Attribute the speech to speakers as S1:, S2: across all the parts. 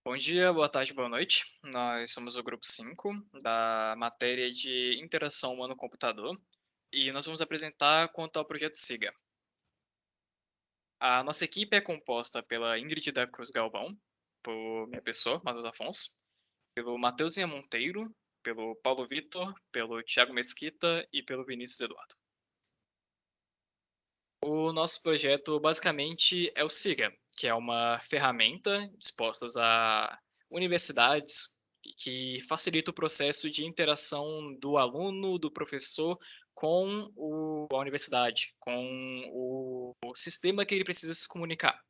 S1: Bom dia, boa tarde, boa noite. Nós somos o grupo 5 da matéria de interação humano-computador e nós vamos apresentar quanto ao projeto SIGA. A nossa equipe é composta pela Ingrid da Cruz Galvão, por minha pessoa, Matheus Afonso, pelo Matheusinha Monteiro, pelo Paulo Vitor, pelo Thiago Mesquita e pelo Vinícius Eduardo. O nosso projeto basicamente é o SIGA, que é uma ferramenta disposta a universidades que facilita o processo de interação do aluno, do professor com a universidade, com o sistema que ele precisa se comunicar.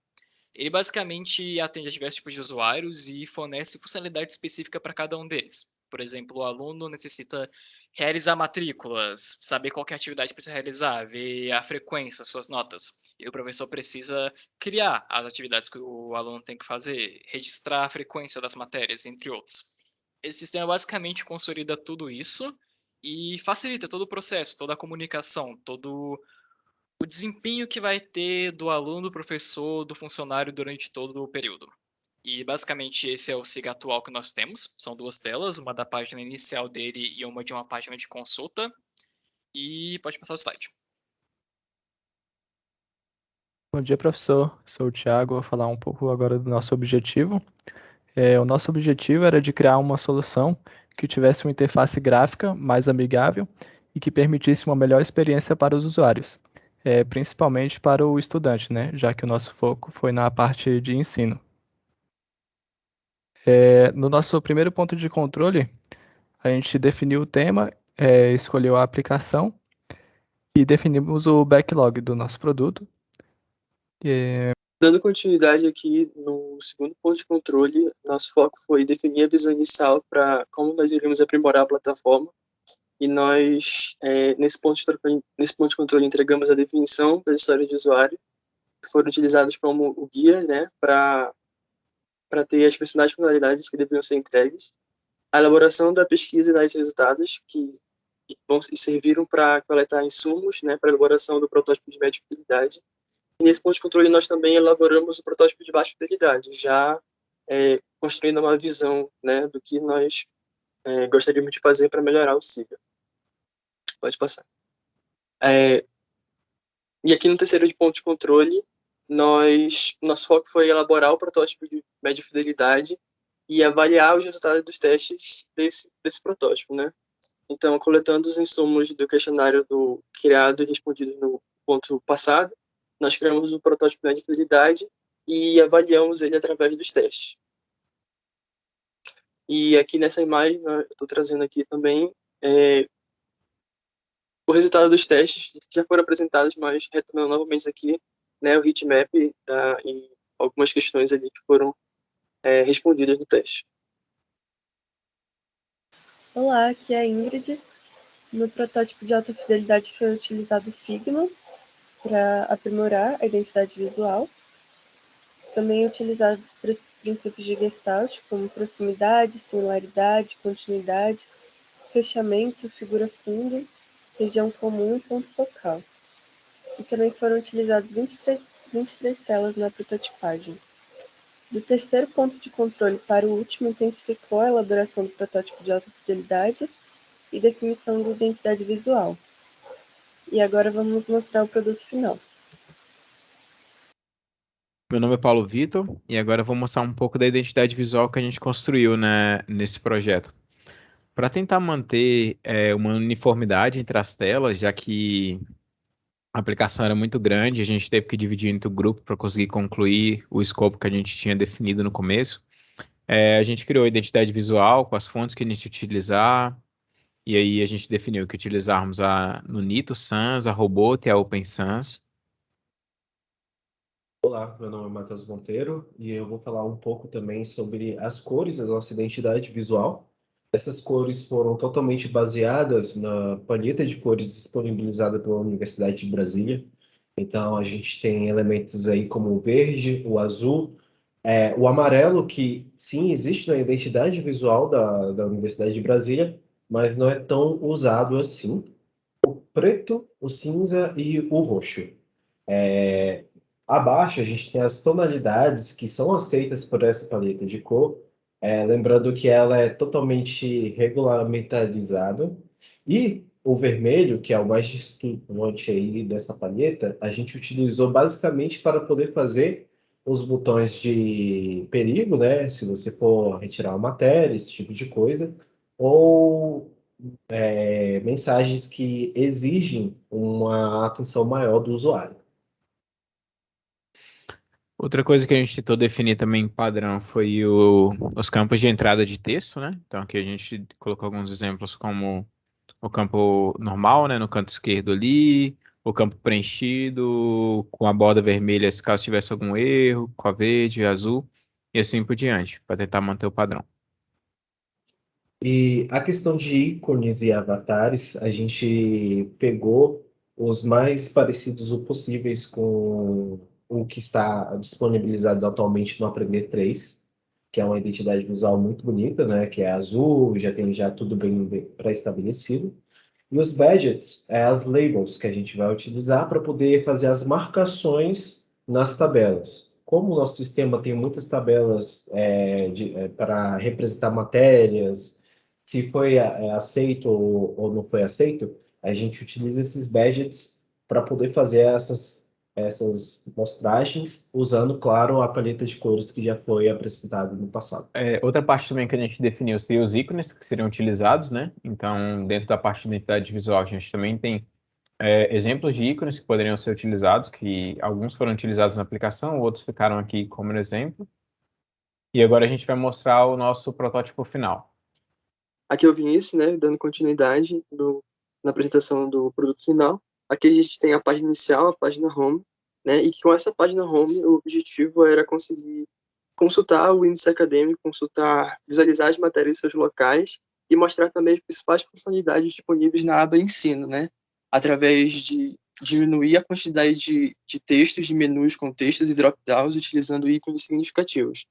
S1: Ele basicamente atende a diversos tipos de usuários e fornece funcionalidade específica para cada um deles. Por exemplo, o aluno necessita realizar matrículas, saber qual que é a atividade que precisa realizar, ver a frequência, suas notas. E o professor precisa criar as atividades que o aluno tem que fazer, registrar a frequência das matérias, entre outros. Esse sistema basicamente consolida tudo isso e facilita todo o processo, toda a comunicação, todo o desempenho que vai ter do aluno, do professor, do funcionário durante todo o período. E basicamente esse é o SIGA atual que nós temos. São duas telas, uma da página inicial dele e uma de uma página de consulta. E pode passar o slide.
S2: Bom dia, professor. Sou o Thiago. Vou falar um pouco agora do nosso objetivo. O nosso objetivo era de criar uma solução que tivesse uma interface gráfica mais amigável e que permitisse uma melhor experiência para os usuários, principalmente para o estudante, né? Já que o nosso foco foi na parte de ensino. No nosso primeiro ponto de controle, a gente definiu o tema, escolheu a aplicação e definimos o backlog do nosso produto.
S3: Dando continuidade aqui no segundo ponto de controle, nosso foco foi definir a visão inicial para como nós iríamos aprimorar a plataforma. E nós, nesse ponto de controle, entregamos a definição das histórias de usuário, que foram utilizadas como o guia, né, para ter as principais funcionalidades que deveriam ser entregues. A elaboração da pesquisa e dos resultados, que serviram para coletar insumos, né, para a elaboração do protótipo de média utilidade. E nesse ponto de controle, nós também elaboramos o protótipo de baixa fidelidade, já construindo uma visão, né, do que nós gostaríamos de fazer para melhorar o SIGA. Pode passar. E aqui no terceiro ponto de controle, nosso foco foi elaborar o protótipo de média fidelidade e avaliar os resultados dos testes desse protótipo, né? Então, coletando os insumos do questionário criado e respondido no ponto passado, nós criamos o protótipo de média fidelidade e avaliamos ele através dos testes. E aqui nessa imagem, né, eu estou trazendo aqui também o resultado dos testes que já foram apresentados, mas retomando novamente aqui, né, o heatmap e algumas questões ali que foram respondidas no teste.
S4: Olá, aqui é a Ingrid. No protótipo de alta fidelidade foi utilizado o Figma para aprimorar a identidade visual. Também utilizados princípios de Gestalt, como proximidade, similaridade, continuidade, fechamento, figura fundo, região comum e ponto focal. E também foram utilizados 23 telas na prototipagem. Do terceiro ponto de controle para o último, intensificou a elaboração do protótipo de alta fidelidade e definição de identidade visual. E agora vamos mostrar o produto final.
S5: Meu nome é Paulo Vitor e agora eu vou mostrar um pouco da identidade visual que a gente construiu, né, nesse projeto. Para tentar manter uma uniformidade entre as telas, já que a aplicação era muito grande, a gente teve que dividir entre o grupo para conseguir concluir o escopo que a gente tinha definido no começo. A gente criou a identidade visual com as fontes que a gente ia utilizar, e aí a gente definiu que utilizarmos a Nunito, Sans, a Robot e a Open Sans.
S6: Olá, meu nome é Matheus Monteiro e eu vou falar um pouco também sobre as cores da nossa identidade visual. Essas cores foram totalmente baseadas na paleta de cores disponibilizada pela Universidade de Brasília. Então, a gente tem elementos aí como o verde, o azul, o amarelo, que sim, existe na identidade visual da Universidade de Brasília, mas não é tão usado assim. O preto, o cinza e o roxo. Abaixo a gente tem as tonalidades que são aceitas por essa paleta de cor, lembrando que ela é totalmente regulamentarizada. E o vermelho, que é o mais destacante aí dessa paleta, a gente utilizou basicamente para poder fazer os botões de perigo, né? Se você for retirar uma matéria, esse tipo de coisa, ou mensagens que exigem uma atenção maior do usuário.
S5: Outra coisa que a gente tentou definir também em padrão foi os campos de entrada de texto, né? Então aqui a gente colocou alguns exemplos como o campo normal, né, no canto esquerdo ali, o campo preenchido com a borda vermelha, se caso tivesse algum erro, com a verde e azul, e assim por diante, para tentar manter o padrão.
S6: E a questão de ícones e avatares, a gente pegou os mais parecidos possíveis com o que está disponibilizado atualmente no Aprender 3, que é uma identidade visual muito bonita, né? Que é azul, já tem já tudo bem pré-estabelecido. E os badgets, as labels que a gente vai utilizar para poder fazer as marcações nas tabelas. Como o nosso sistema tem muitas tabelas para representar matérias, se foi aceito ou não foi aceito, a gente utiliza esses badgets para poder fazer essas mostragens, usando, claro, a paleta de cores que já foi apresentada no passado.
S5: Outra parte também que a gente definiu seria os ícones que seriam utilizados, né? Então, dentro da parte de identidade visual, a gente também tem exemplos de ícones que poderiam ser utilizados, que alguns foram utilizados na aplicação, outros ficaram aqui como exemplo. E agora a gente vai mostrar o nosso protótipo final.
S3: Aqui é o Vinícius, né, dando continuidade na apresentação do produto final. Aqui a gente tem a página inicial, a página home, né, e que com essa página home o objetivo era conseguir consultar o índice acadêmico, consultar, visualizar as matérias em seus locais e mostrar também as principais funcionalidades disponíveis na aba Ensino, né, através de diminuir a quantidade de textos, de menus com textos e drop-downs utilizando ícones significativos.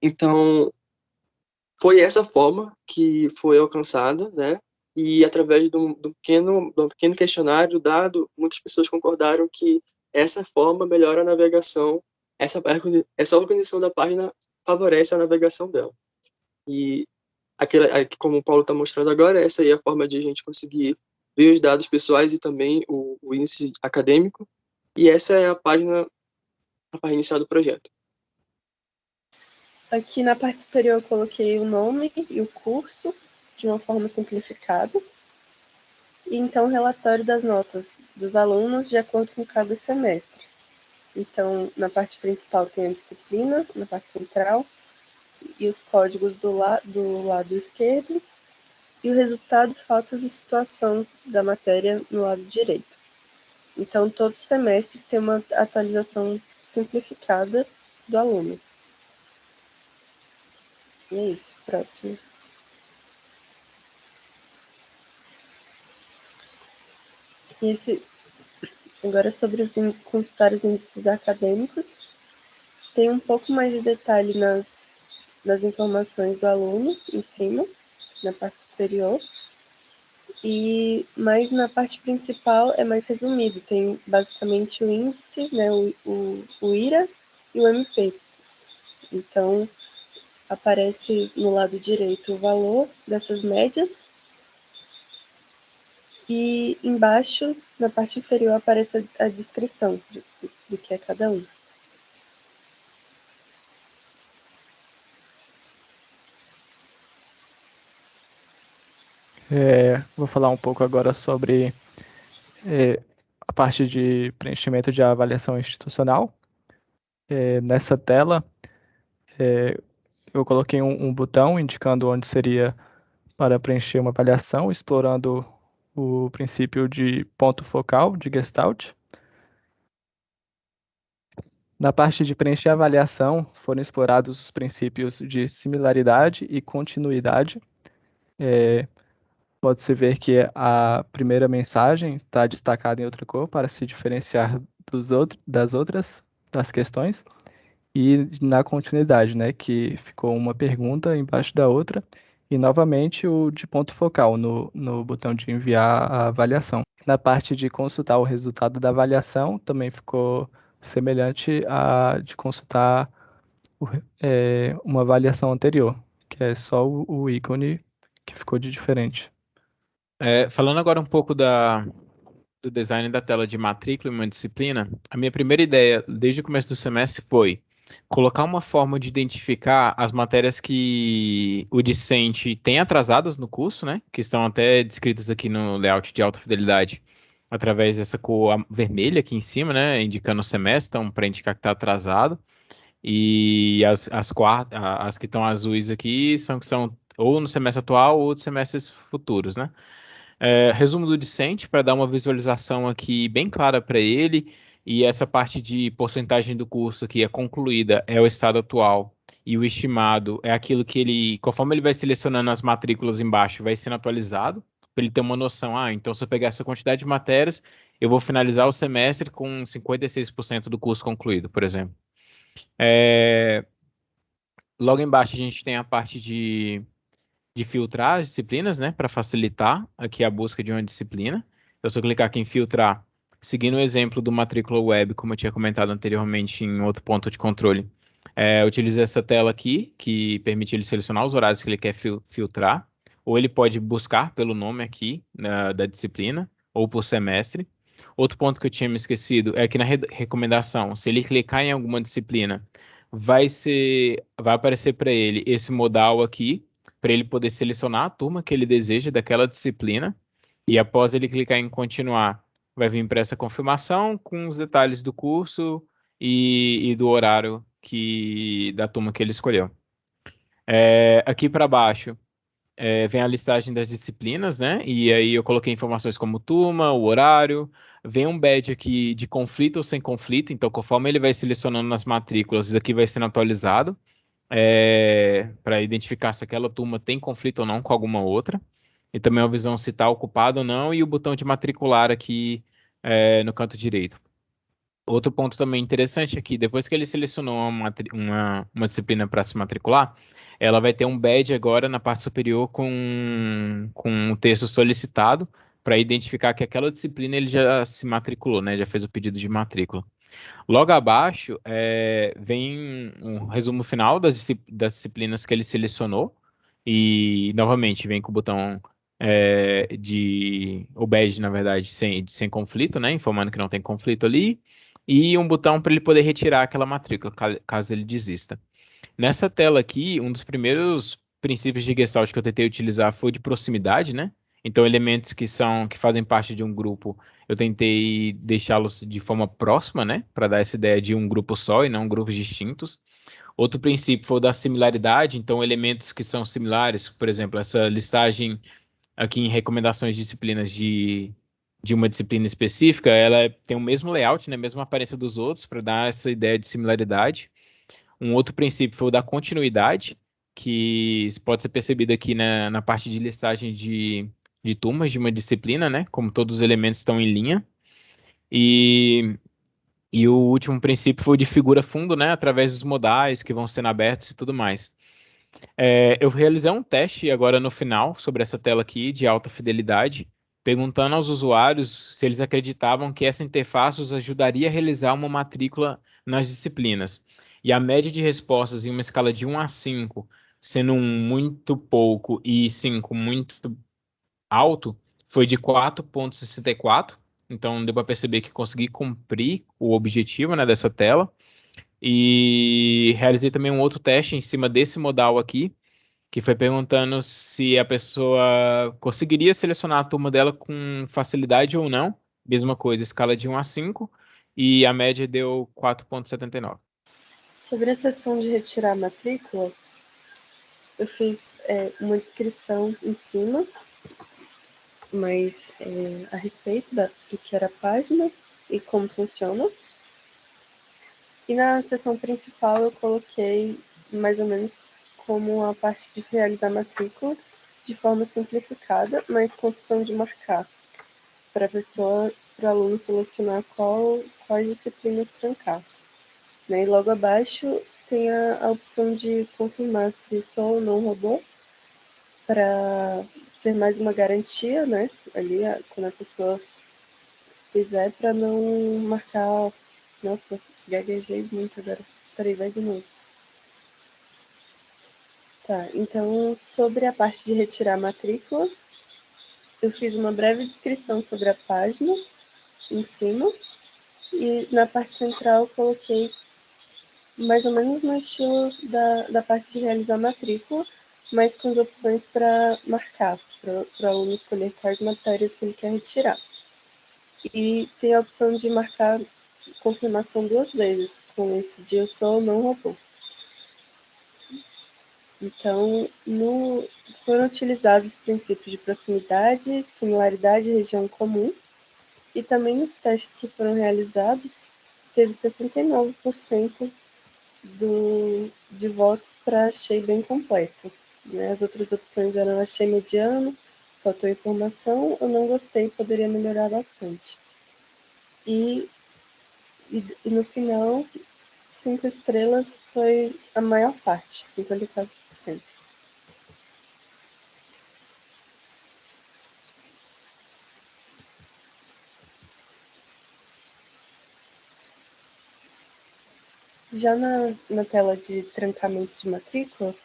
S3: Então, foi essa forma que foi alcançada, né? E através de um pequeno questionário dado, muitas pessoas concordaram que essa forma melhora a navegação, essa organização da página favorece a navegação dela. E como o Paulo está mostrando agora, essa aí é a forma de a gente conseguir ver os dados pessoais e também o índice acadêmico. E essa é a página inicial do projeto.
S4: Aqui na parte superior eu coloquei o nome e o curso de uma forma simplificada. E então o relatório das notas dos alunos de acordo com cada semestre. Então, na parte principal tem a disciplina, na parte central, e os códigos do lado esquerdo, e o resultado, faltas e situação da matéria no lado direito. Então, todo semestre tem uma atualização simplificada do aluno. E é isso, próximo. Agora sobre consultar os índices acadêmicos, tem um pouco mais de detalhe nas informações do aluno em cima, na parte superior, mas na parte principal é mais resumido, tem basicamente o índice, né, o IRA e o MP. Então, aparece no lado direito o valor dessas médias e embaixo, na parte inferior, aparece a descrição do que é cada um.
S2: Vou falar um pouco agora sobre a parte de preenchimento de avaliação institucional. Nessa tela, eu coloquei um botão indicando onde seria para preencher uma avaliação, explorando o princípio de ponto focal de Gestalt. Na parte de preencher a avaliação, foram explorados os princípios de similaridade e continuidade. Pode-se ver que a primeira mensagem está destacada em outra cor para se diferenciar das questões. E na continuidade, né, que ficou uma pergunta embaixo da outra, e novamente o de ponto focal no botão de enviar a avaliação. Na parte de consultar o resultado da avaliação, também ficou semelhante a de consultar uma avaliação anterior, que é só o ícone que ficou de diferente.
S5: Falando agora um pouco do design da tela de matrícula em uma disciplina, a minha primeira ideia, desde o começo do semestre, foi colocar uma forma de identificar as matérias que o discente tem atrasadas no curso, né? Que estão até descritas aqui no layout de alta fidelidade, através dessa cor vermelha aqui em cima, né? Indicando o semestre, então para indicar que está atrasado. E as que estão azuis aqui são que são ou no semestre atual ou de semestres futuros, né? Resumo do discente para dar uma visualização aqui bem clara para ele. E essa parte de porcentagem do curso que é concluída é o estado atual. E o estimado é aquilo que ele, conforme ele vai selecionando as matrículas embaixo, vai sendo atualizado, para ele ter uma noção. Então se eu pegar essa quantidade de matérias, eu vou finalizar o semestre com 56% do curso concluído, por exemplo. Logo embaixo a gente tem a parte de filtrar as disciplinas, né, para facilitar aqui a busca de uma disciplina. Eu só clicar aqui em filtrar, seguindo o exemplo do matrícula web, como eu tinha comentado anteriormente em outro ponto de controle. Eu utilizo essa tela aqui, que permite ele selecionar os horários que ele quer filtrar, ou ele pode buscar pelo nome aqui da disciplina, ou por semestre. Outro ponto que eu tinha me esquecido é que na recomendação, se ele clicar em alguma disciplina, vai aparecer para ele esse modal aqui, para ele poder selecionar a turma que ele deseja daquela disciplina, e após ele clicar em continuar, vai vir para essa confirmação com os detalhes do curso e do horário da turma que ele escolheu. Aqui para baixo vem a listagem das disciplinas, né? E aí eu coloquei informações como turma, o horário, vem um badge aqui de conflito ou sem conflito, então conforme ele vai selecionando nas matrículas, isso aqui vai sendo atualizado para identificar se aquela turma tem conflito ou não com alguma outra. E também a visão se está ocupado ou não, e o botão de matricular aqui no canto direito. Outro ponto também interessante aqui, depois que ele selecionou uma disciplina para se matricular, ela vai ter um badge agora na parte superior com o texto solicitado para identificar que aquela disciplina ele já se matriculou, né? Já fez o pedido de matrícula. Logo abaixo vem um resumo final das disciplinas que ele selecionou e novamente vem com o botão o badge, na verdade, sem conflito, né? Informando que não tem conflito ali, e um botão para ele poder retirar aquela matrícula, caso ele desista. Nessa tela aqui, um dos primeiros princípios de Gestalt que eu tentei utilizar foi de proximidade, né? Então, elementos que fazem parte de um grupo, eu tentei deixá-los de forma próxima, né? Para dar essa ideia de um grupo só e não grupos distintos. Outro princípio foi o da similaridade, então elementos que são similares, por exemplo, essa listagem aqui em recomendações de disciplinas de uma disciplina específica, ela tem o mesmo layout, né? A mesma aparência dos outros, para dar essa ideia de similaridade. Um outro princípio foi o da continuidade, que pode ser percebido aqui na parte de listagem de turmas de uma disciplina, né? Como todos os elementos estão em linha. E o último princípio foi o de figura fundo, né? Através dos modais que vão sendo abertos e tudo mais. Eu realizei um teste agora no final sobre essa tela aqui de alta fidelidade, perguntando aos usuários se eles acreditavam que essa interface os ajudaria a realizar uma matrícula nas disciplinas. E a média de respostas em uma escala de 1 a 5, sendo 1 muito pouco e 5 muito alto, foi de 4,64. Então deu para perceber que consegui cumprir o objetivo, né, dessa tela. E realizei também um outro teste em cima desse modal aqui, que foi perguntando se a pessoa conseguiria selecionar a turma dela com facilidade ou não. Mesma coisa, escala de 1 a 5, e a média deu 4,79.
S4: Sobre a sessão de retirar a matrícula, eu fiz uma descrição em cima, mas a respeito do que era a página e como funciona. E na sessão principal eu coloquei mais ou menos como a parte de realizar a matrícula de forma simplificada, mas com a opção de marcar, para o aluno selecionar quais disciplinas trancar. Né? E logo abaixo tem a opção de confirmar se sou ou não robô, para ser mais uma garantia, né? Ali, quando a pessoa quiser, para não marcar... Nossa, gaguejei muito agora. Peraí, vai de novo. Tá, então, sobre a parte de retirar a matrícula, eu fiz uma breve descrição sobre a página em cima, e na parte central coloquei mais ou menos no estilo da parte de realizar a matrícula, mas com as opções para marcar, para o aluno escolher quais matérias que ele quer retirar. E tem a opção de marcar confirmação 2 vezes, com esse de eu sou ou não robô. Então, foram utilizados os princípios de proximidade, similaridade e região comum, e também nos testes que foram realizados, teve 69% de votos para achei bem completo. Né? As outras opções eram achei mediano, faltou informação, eu não gostei, poderia melhorar bastante. E no final, 5 estrelas foi a maior parte, 54%. Já na tela de trancamento de matrícula,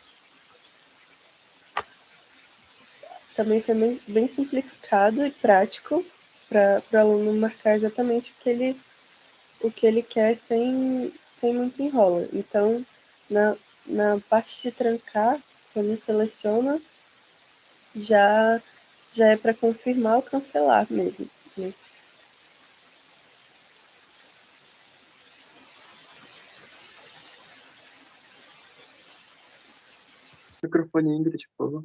S4: também foi bem simplificado e prático para o aluno marcar exatamente o que ele quer sem muito enrola. Então, na parte de trancar, quando seleciona, já é para confirmar ou cancelar mesmo. Né?
S3: Microfone, Ingrid, por favor.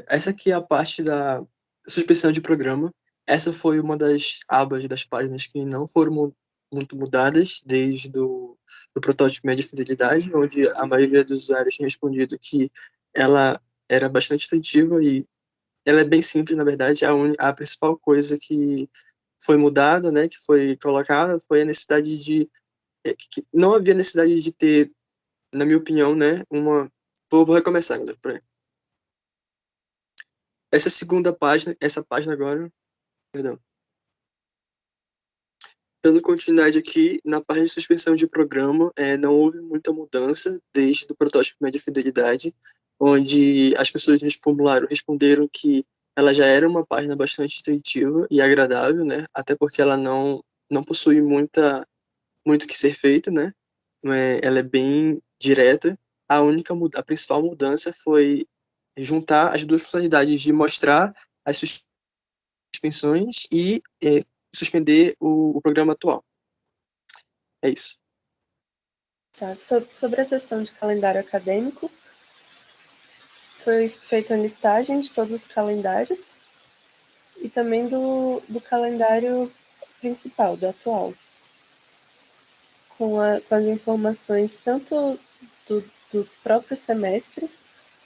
S3: Essa aqui é a parte da suspensão de programa. Essa foi uma das abas das páginas que não foram muito mudadas desde do protótipo média fidelidade, onde a maioria dos usuários tinha respondido que ela era bastante intuitiva e ela é bem simples, na verdade. A principal coisa que foi mudada, né, que foi colocada, foi a necessidade que não havia necessidade de ter, na minha opinião, né, vou recomeçar, galera, peraí. Essa página agora, perdão. Dando continuidade aqui, na página de suspensão de programa, não houve muita mudança desde o protótipo média fidelidade, onde as pessoas nesse formulário responderam que ela já era uma página bastante intuitiva e agradável, né? Até porque ela não possui muito que ser feito, né? Ela é bem direta. A principal mudança foi juntar as duas funcionalidades de mostrar as suspensões e suspender o programa atual. É isso.
S4: Tá. Sobre a seção de calendário acadêmico, foi feita a listagem de todos os calendários e também do calendário principal, do atual, com as informações tanto do próprio semestre,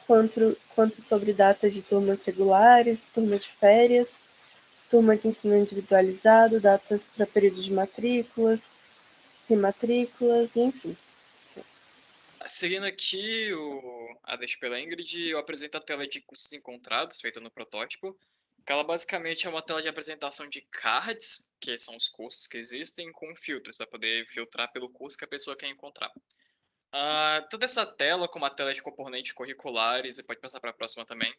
S4: quanto sobre datas de turmas regulares, turmas de férias, turma de ensino individualizado, datas para período de matrículas, rematrículas, enfim.
S1: Seguindo aqui a deixa pela Ingrid, eu apresento a tela de cursos encontrados, feita no protótipo, que ela basicamente é uma tela de apresentação de cards, que são os cursos que existem, com filtros, para poder filtrar pelo curso que a pessoa quer encontrar. Toda essa tela, como a tela de componentes curriculares, e pode passar para a próxima também,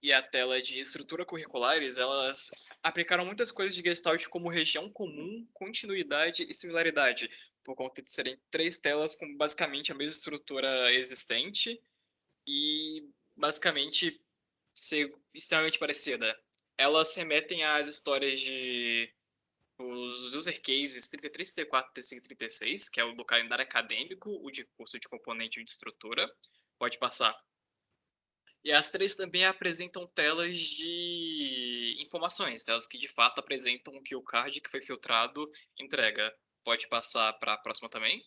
S1: e a tela de estrutura curriculares, elas aplicaram muitas coisas de Gestalt como região comum, continuidade e similaridade, por conta de serem 3 telas com basicamente a mesma estrutura existente e basicamente ser extremamente parecida. Elas remetem às histórias de os user cases 33, 34, 35 e 36, que é o do calendário acadêmico, o de curso de componente de estrutura. Pode passar. E as 3 também apresentam telas de informações, telas que de fato apresentam o que o card que foi filtrado entrega. Pode passar para a próxima também.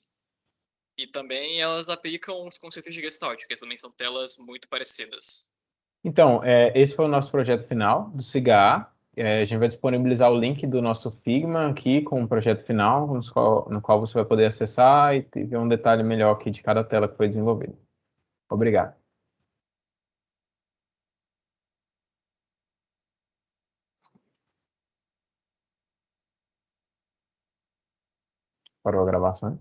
S1: E também elas aplicam os conceitos de Gestalt, que também são telas muito parecidas.
S5: Então, esse foi o nosso projeto final do SIGA. A gente vai disponibilizar o link do nosso Figma aqui com o projeto final, no qual você vai poder acessar e ver um detalhe melhor aqui de cada tela que foi desenvolvida. Obrigado. Parou a gravação?